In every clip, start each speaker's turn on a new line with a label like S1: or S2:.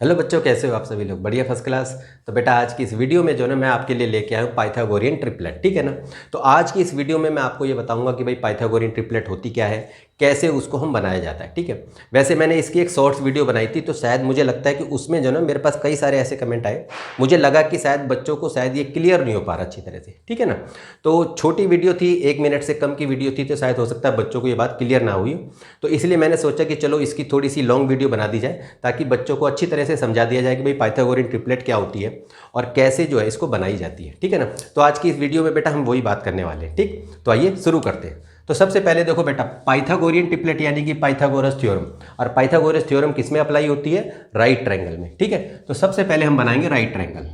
S1: Hello बच्चों, कैसे हो आप सभी लोग? बढ़िया, फर्स्ट क्लास। तो बेटा आज की इस वीडियो में जो है ना मैं आपके लिए लेके आया हूँ पाइथागोरियन ट्रिपलेट, ठीक है ना। तो आज की इस वीडियो में मैं आपको ये बताऊंगा कि भाई पाइथागोरियन ट्रिपलेट होती क्या है, कैसे उसको हम बनाया जाता है, ठीक है। वैसे मैंने इसकी एक शॉर्ट्स वीडियो बनाई थी, तो शायद मुझे लगता है कि उसमें जो ना मेरे पास कई सारे ऐसे कमेंट आए, मुझे लगा कि शायद बच्चों को शायद ये क्लियर नहीं हो पा रहा अच्छी तरह से, ठीक है ना। तो छोटी वीडियो थी, 1 मिनट से कम की वीडियो थी, तो शायद हो सकता है बच्चों को ये बात क्लियर ना हुई। तो इसलिए मैंने सोचा कि चलो इसकी थोड़ी सी लॉन्ग वीडियो बना दी जाए, ताकि बच्चों को अच्छी तरह से समझा दिया जाए कि भाई पाइथागोरियन ट्रिपलेट क्या होती है और कैसे जो है इसको बनाई जाती है, ठीक है ना। तो आज की इस वीडियो में बेटा हम वही बात करने वाले हैं, ठीक। तो आइए शुरू करते हैं। तो सबसे पहले देखो बेटा, पाइथागोरियन ट्रिपलेट यानी कि पाइथागोरस थ्योरम, और पाइथागोरस थ्योरम किस में अप्लाई होती है? राइट ट्रायंगल में, ठीक है। तो सबसे पहले हम बनाएंगे राइट ट्रायंगल।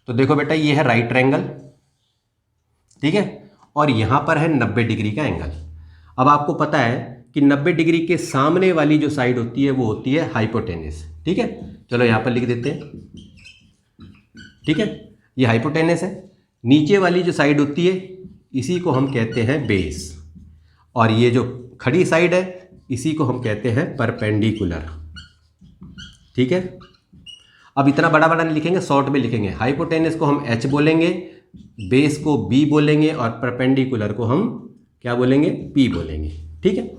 S1: तो देखो बेटा, ये है राइट ट्रायंगल, ठीक है, और यहां पर है 90 डिग्री का एंगल। अब आपको पता है कि 90 डिग्री के सामने वाली जो साइड होती है वो होती है हाइपोटेनस, ठीक है। चलो यहां पर लिख देते हैं, ठीक है। ये हाइपोटेनस है। नीचे वाली जो साइड होती है इसी को हम कहते हैं बेस, और ये जो खड़ी साइड है इसी को हम कहते हैं परपेंडिकुलर, ठीक है। अब इतना बड़ा बड़ा नहीं लिखेंगे, शॉर्ट में लिखेंगे। हाइपोटेनस को हम एच बोलेंगे, बेस को बी बोलेंगे, और परपेंडिकुलर को हम क्या बोलेंगे? पी बोलेंगे, ठीक है।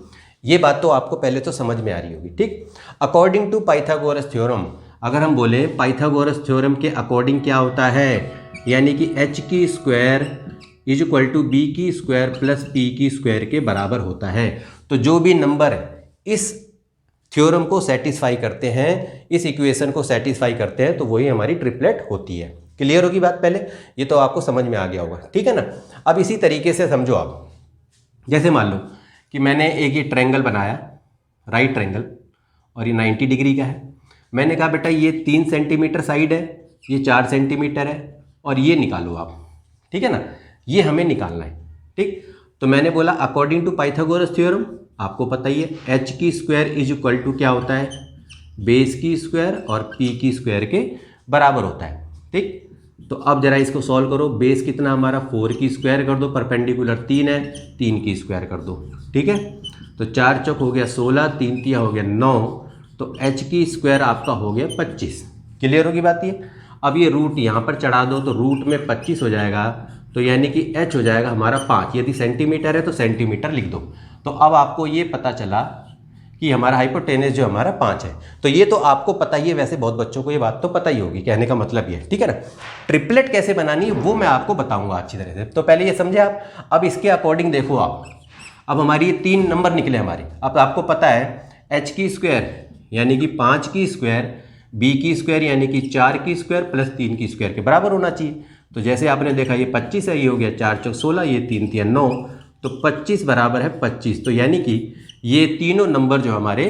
S1: ये बात तो आपको पहले तो समझ में आ रही होगी, ठीक। अकॉर्डिंग टू पाइथागोरस थ्योरम, अगर हम बोले पाइथागोरस थ्योरम के अकॉर्डिंग क्या होता है, यानी कि एच की square is equal to B की स्क्वायर प्लस पी की स्क्वायर के बराबर होता है। तो जो भी नंबर इस थ्योरम को सेटिस्फाई करते हैं, इस इक्वेशन को सेटिस्फाई करते हैं, तो वही हमारी ट्रिपलेट होती है। क्लियर होगी बात? पहले ये तो आपको समझ में आ गया होगा, ठीक है ना। अब इसी तरीके से समझो आप, जैसे मान लो कि मैंने एक ये ट्रायंगल बनाया, राइट ट्रायंगल, और ये 90 डिग्री का है। मैंने कहा बेटा ये 3 सेंटीमीटर साइड है, ये 4 सेंटीमीटर है, और ये निकालो आप, ठीक है ना। ये हमें निकालना है, ठीक। तो मैंने बोला अकॉर्डिंग टू पाइथागोरस थ्योरम, आपको पता ही है एच की स्क्वायर इज इक्वल टू क्या होता है? बेस की स्क्वायर और पी की स्क्वायर के बराबर होता है, ठीक। तो अब जरा इसको सॉल्व करो। बेस कितना हमारा? 4 की स्क्वायर कर दो, परपेंडिकुलर 3 है, 3 की स्क्वायर कर दो, ठीक है। तो 4 चौक हो गया 16, 3 तिया हो गया 9, तो एच की स्क्वायर आपका हो गया 25। क्लियर होगी बात ये? अब ये रूट यहाँ पर चढ़ा दो तो रूट में 25 हो जाएगा, तो यानी कि एच हो जाएगा हमारा 5। यदि सेंटीमीटर है तो सेंटीमीटर लिख दो। तो अब आपको ये पता चला कि हमारा हाइपोटेनस जो हमारा 5 है। तो ये तो आपको पता ही है, वैसे बहुत बच्चों को ये बात तो पता ही होगी, कहने का मतलब ये, ठीक है ना। ट्रिपलेट कैसे बनानी है वो मैं आपको बताऊंगा अच्छी तरह से। तो पहले ये समझे आप। अब इसके अकॉर्डिंग देखो आप, अब हमारी ये 3 नंबर निकले हमारे। अब आपको पता है एच की स्क्वायर यानी कि 5 की स्क्वायर, बी की स्क्वायर यानी कि 4 की स्क्वायर प्लस 3 की स्क्वायर के बराबर होना चाहिए। तो जैसे आपने देखा ये 25 है, ये हो गया 4 चौक 16, ये 3 तिया 9, तो 25 बराबर है 25। तो यानी कि ये तीनों नंबर जो हमारे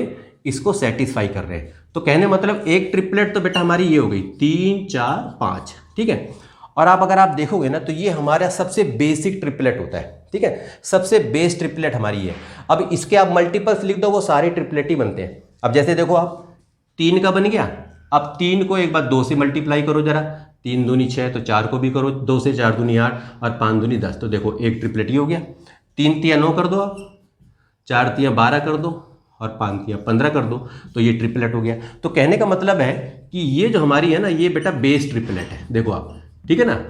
S1: इसको सेटिस्फाई कर रहे हैं। तो कहने मतलब एक ट्रिपलेट तो बेटा हमारी ये हो गई 3 4 5, ठीक है। और आप अगर आप देखोगे ना तो ये हमारा सबसे बेसिक ट्रिपलेट होता है, ठीक है। सबसे बेस ट्रिपलेट हमारी है। अब इसके आप मल्टीपल्स लिख दो, वो सारे ट्रिपलेट ही बनते हैं। अब जैसे देखो आप, 3 का बन गया। अब 3 को एक बार 2 से मल्टीप्लाई करो जरा, 3 दूनी 6, तो 4 को भी करो 2 से, 4 दूनी 8 और 5 दूनी 10। तो देखो एक ट्रिपलेट ही हो गया। 3 तिया 9 कर दो आप, 4 तिया 12 कर दो, और 5 तिया 15 कर दो, तो ये ट्रिपलेट हो गया। तो कहने का मतलब है कि ये जो हमारी है ना, ये बेटा बेस ट्रिपलेट है, देखो आप, ठीक है ना।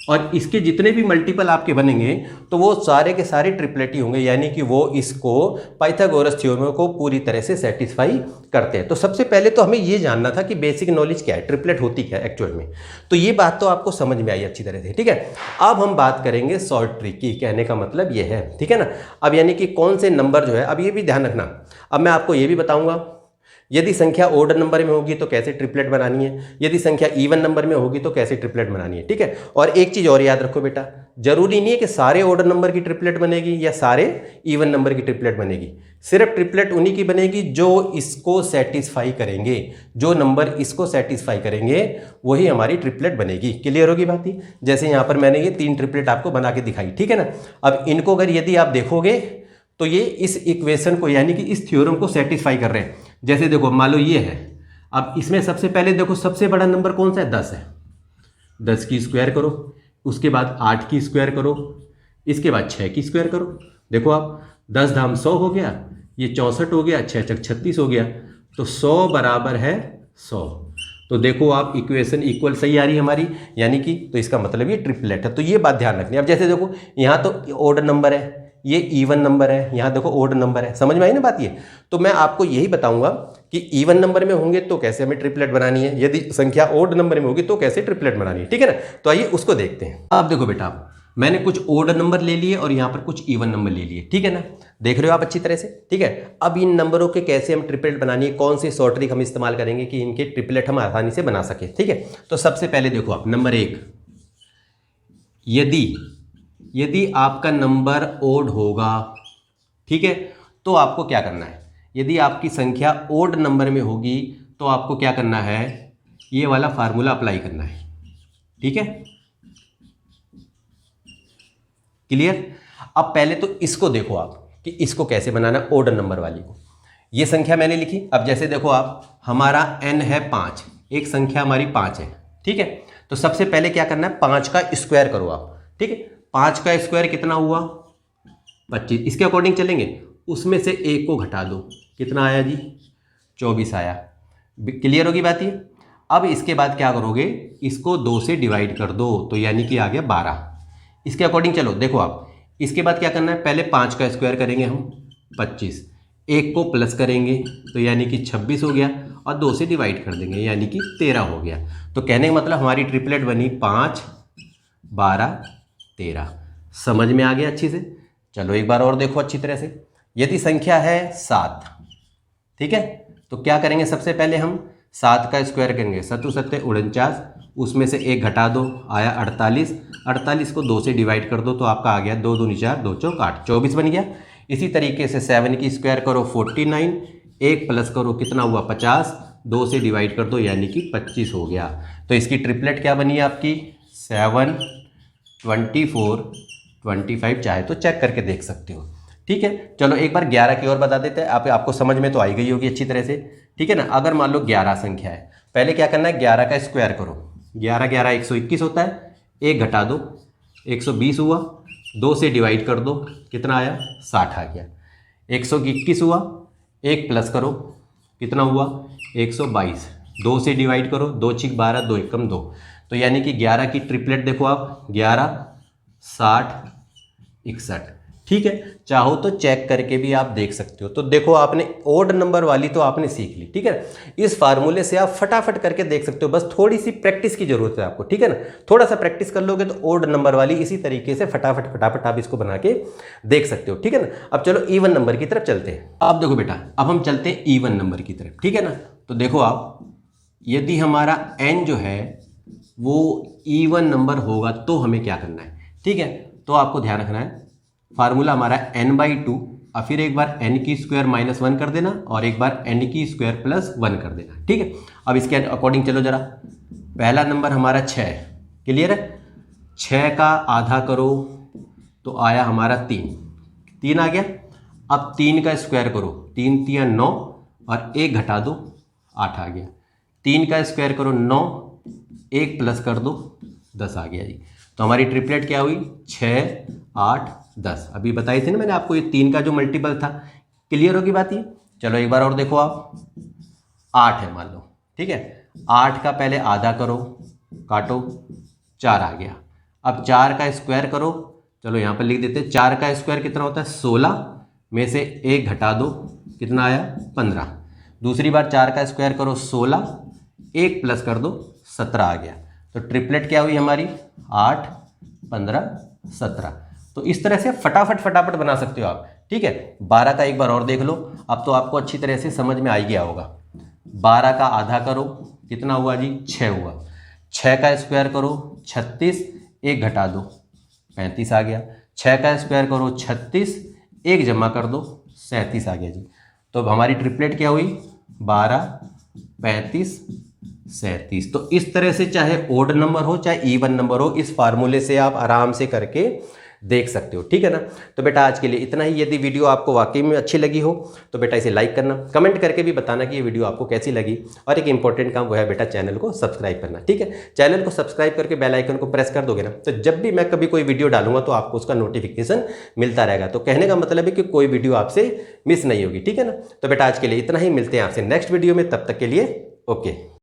S1: और इसके जितने भी मल्टीपल आपके बनेंगे तो वो सारे के सारे ट्रिपलेट ही होंगे, यानी कि वो इसको पाइथागोरस थ्योरम को पूरी तरह से सेटिस्फाई करते हैं। तो सबसे पहले तो हमें ये जानना था कि बेसिक नॉलेज क्या है, ट्रिपलेट होती क्या है एक्चुअल में। तो ये बात तो आपको समझ में आई अच्छी तरह से, ठीक है। अब हम बात करेंगे शॉर्ट ट्रिक की, कहने का मतलब ये है, ठीक है ना। अब यानी कि कौन से नंबर जो है, अब ये भी ध्यान रखना। अब मैं आपको ये भी बताऊंगा, यदि संख्या ओड नंबर में होगी तो कैसे ट्रिपलेट बनानी है, यदि संख्या इवन नंबर में होगी तो कैसे ट्रिपलेट बनानी है, ठीक है। और एक चीज़ और याद रखो बेटा, जरूरी नहीं है कि सारे ओड नंबर की ट्रिपलेट बनेगी या सारे इवन नंबर की ट्रिपलेट बनेगी। सिर्फ ट्रिपलेट उन्हीं की बनेगी जो इसको सेटिस्फाई करेंगे, जो नंबर इसको सेटिस्फाई करेंगे वही हमारी ट्रिपलेट बनेगी। क्लियर होगी बात ही? जैसे यहाँ पर मैंने ये 3 ट्रिपलेट आपको बना के दिखाई, ठीक है ना। अब इनको अगर यदि आप देखोगे तो ये इस इक्वेशन को यानी कि इस थ्योरम को सेटिस्फाई कर रहे हैं। जैसे देखो मान लो ये है, अब इसमें सबसे पहले देखो सबसे बड़ा नंबर कौन सा है? 10 है। 10 की स्क्वायर करो, उसके बाद 8 की स्क्वायर करो, इसके बाद 6 की स्क्वायर करो। देखो आप, 10 धाम 100 हो गया, ये 64 हो गया, 6 छक 36 हो गया, तो 100 बराबर है 100। तो देखो आप इक्वेशन इक्वल सही आ रही है हमारी, यानी कि तो इसका मतलब ये ट्रिपलेट है। तो ये बात ध्यान रखनी है। अब जैसे देखो यहाँ तो ओड नंबर है, ये इवन नंबर है, यहाँ देखो ओड नंबर है, समझ में आई ना बात ये। तो मैं आपको यही बताऊंगा कि इवन नंबर में होंगे तो कैसे हमें ट्रिपलेट बनानी है, यदि संख्या ओड नंबर में होगी तो कैसे ट्रिपलेट बनानी है, ठीक है ना। तो आइए उसको देखते हैं। अब देखो बेटा, मैंने कुछ ओड नंबर ले लिए और यहाँ पर कुछ इवन नंबर ले लिए, ठीक है ना, देख रहे हो आप अच्छी तरह से, ठीक है। अब इन नंबरों के कैसे हम ट्रिपलेट बनानी है, कौन सी शॉर्ट ट्रिक हम इस्तेमाल करेंगे कि इनके ट्रिपलेट हम आसानी से बना सके, ठीक है। तो सबसे पहले देखो आप नंबर 1, यदि आपका नंबर ओड होगा, ठीक है, तो आपको क्या करना है, यदि आपकी संख्या ओड नंबर में होगी तो आपको क्या करना है, ये वाला फार्मूला अप्लाई करना है, ठीक है, क्लियर। अब पहले तो इसको देखो आप कि इसको कैसे बनाना है, ओड नंबर वाली को। ये संख्या मैंने लिखी। अब जैसे देखो आप, हमारा n है 5, एक संख्या हमारी 5 है, ठीक है। तो सबसे पहले क्या करना है, 5 का स्क्वायर करो आप, ठीक है। 5 का स्क्वायर कितना हुआ, 25। इसके अकॉर्डिंग चलेंगे, उसमें से 1 को घटा दो, कितना आया जी, 24 आया। क्लियर होगी बात ये। अब इसके बाद क्या करोगे, इसको 2 से डिवाइड कर दो, तो यानी कि आ गया 12। इसके अकॉर्डिंग चलो देखो आप, इसके बाद क्या करना है, पहले 5 का स्क्वायर करेंगे हम 25, 1 को प्लस करेंगे तो यानी कि 26 हो गया, और 2 से डिवाइड कर देंगे यानी कि 13 हो गया। तो कहने का मतलब हमारी ट्रिपलेट बनी 5, 12, 13। समझ में आ गया अच्छी से। चलो एक बार और देखो अच्छी तरह से। यदि संख्या है 7, ठीक है, तो क्या करेंगे, सबसे पहले हम 7 का स्क्वायर करेंगे, 7 7 49, उसमें से 1 घटा दो, आया 48। 48 को 2 से डिवाइड कर दो तो आपका आ गया 2 2 4, 2 4 8, 24 बन गया। इसी तरीके से 7 की स्क्वायर करो 49, 1 प्लस करो कितना हुआ 50, 2 से डिवाइड कर दो यानी कि 25 हो गया। तो इसकी ट्रिपलेट क्या बनी आपकी, 7, 24, 25। चाहे तो चेक करके देख सकते हो, ठीक है। चलो एक बार 11 की ओर बता देते हैं, आपको समझ में तो आई गई होगी अच्छी तरह से, ठीक है ना। अगर मान लो 11 संख्या है, पहले क्या करना है, 11 का स्क्वायर करो, 11 11 121 होता है, 1 घटा दो 120 हुआ, 2 से डिवाइड कर दो कितना आया 60 आ गया। 121 हुआ, 1 प्लस करो कितना हुआ 122, 2 से डिवाइड करो, 2 6 12, 2 1 2। तो यानी कि 11 की ट्रिपलेट देखो आप, 11, 60, 61, ठीक है। चाहो तो चेक करके भी आप देख सकते हो। तो देखो आपने ओड नंबर वाली तो आपने सीख ली, ठीक है ना। इस फार्मूले से आप फटाफट करके देख सकते हो, बस थोड़ी सी प्रैक्टिस की जरूरत है आपको, ठीक है ना। थोड़ा सा प्रैक्टिस कर लोगे तो ओड नंबर वाली इसी तरीके से फटाफट आप इसको बना के देख सकते हो, ठीक है ना। अब चलो इवन नंबर की तरफ चलते हैं। अब देखो बेटा, अब हम चलते हैं इवन नंबर की तरफ, ठीक है ना। तो देखो आप, यदि हमारा n जो है वो इवन नंबर होगा तो हमें क्या करना है, ठीक है। तो आपको ध्यान रखना है, फार्मूला हमारा n/2, और फिर एक बार n की स्क्वायर -1 कर देना और एक बार n की स्क्वायर +1 कर देना, ठीक है। अब इसके अकॉर्डिंग चलो जरा। पहला नंबर हमारा 6, क्लियर है। 6 का आधा करो तो आया हमारा 3 आ गया। अब 3 का स्क्वायर करो, 3 3 9, और 1 घटा दो 8 आ गया। 3 का स्क्वायर करो 9, 1 प्लस कर दो 10 आ गया जी। तो हमारी ट्रिपलेट क्या हुई, 6, 8, 10। अभी बताई थी ना मैंने आपको, ये 3 का जो मल्टीपल था। क्लियर होगी बात ये। चलो एक बार और देखो आप, 8 है मान लो, ठीक है। 8 का पहले आधा करो, काटो, 4 आ गया। अब 4 का स्क्वायर करो, चलो यहाँ पर लिख देते हैं, 4 का स्क्वायर कितना होता है 16, में से 1 घटा दो कितना आया 15। दूसरी बार 4 का स्क्वायर करो 16, 1 प्लस कर दो 17 आ गया। तो ट्रिपलेट क्या हुई हमारी, 8, 15, 17। तो इस तरह से फटाफट बना सकते हो आप, ठीक है। 12 का एक बार और देख लो, अब तो आपको अच्छी तरह से समझ में आ गया होगा। 12 का आधा करो कितना हुआ जी 6 हुआ। 6 का स्क्वायर करो 36, 1 घटा दो 35 आ गया। 6 का स्क्वायर करो 36, 1 जमा कर दो 37 आ गया जी। तो अब हमारी ट्रिपलेट क्या हुई, 12, 35, 37। तो इस तरह से चाहे ओड नंबर हो चाहे इवन नंबर हो, इस फार्मूले से आप आराम से करके देख सकते हो, ठीक है ना। तो बेटा आज के लिए इतना ही। यदि वीडियो आपको वाकई में अच्छी लगी हो तो बेटा इसे लाइक करना, कमेंट करके भी बताना कि ये वीडियो आपको कैसी लगी। और एक इंपॉर्टेंट काम वो है बेटा, चैनल को सब्सक्राइब करना, ठीक है। चैनल को सब्सक्राइब करके बेल आइकन को प्रेस कर दोगे ना, तो जब भी मैं कभी कोई वीडियो डालूंगा तो आपको उसका नोटिफिकेशन मिलता रहेगा। तो कहने का मतलब है कि कोई वीडियो आपसे मिस नहीं होगी, ठीक है ना। तो बेटा आज के लिए इतना ही, मिलते हैं आपसे नेक्स्ट वीडियो में, तब तक के लिए ओके।